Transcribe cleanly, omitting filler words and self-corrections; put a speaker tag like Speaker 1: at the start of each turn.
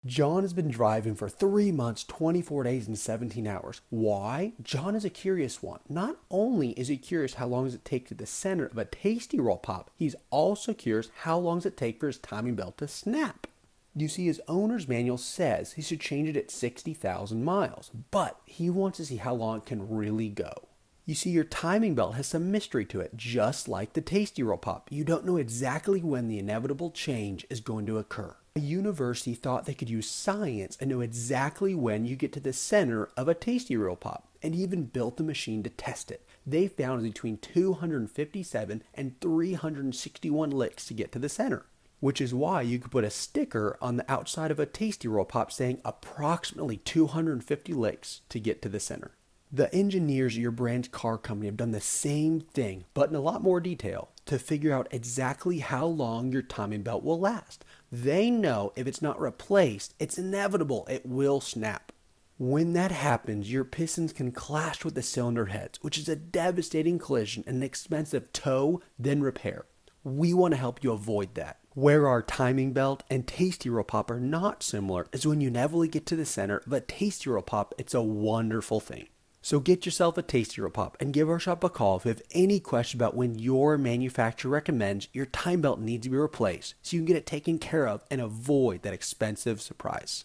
Speaker 1: John has been driving for 3 months, 24 days, and 17 hours. Why? John is a curious one. Not only is he curious how long does it take to the center of a tasty roll pop, he's also curious how long does it take for his timing belt to snap. You see, his owner's manual says he should change it at 60,000 miles, but he wants to see how long it can really go. You see, your timing belt has some mystery to it, just like the Tasty Roll Pop. You don't know exactly when the inevitable change is going to occur. A university thought they could use science and know exactly when you get to the center of a Tasty Roll Pop, and even built the machine to test it. They found between 257 and 361 licks to get to the center, which is why you could put a sticker on the outside of a Tasty Roll Pop saying approximately 250 licks to get to the center. The engineers at your brand's car company have done the same thing, but in a lot more detail, to figure out exactly how long your timing belt will last. They know if it's not replaced, it's inevitable, it will snap. When that happens, your pistons can clash with the cylinder heads, which is a devastating collision and an expensive tow, then repair. We want to help you avoid that. Where our timing belt and Tasty Roll Pop are not similar is when you inevitably get to the center of a Tasty Roll Pop, it's a wonderful thing. So get yourself a Tasty Roll Pop and give our shop a call if you have any question about when your manufacturer recommends your time belt needs to be replaced so you can get it taken care of and avoid that expensive surprise.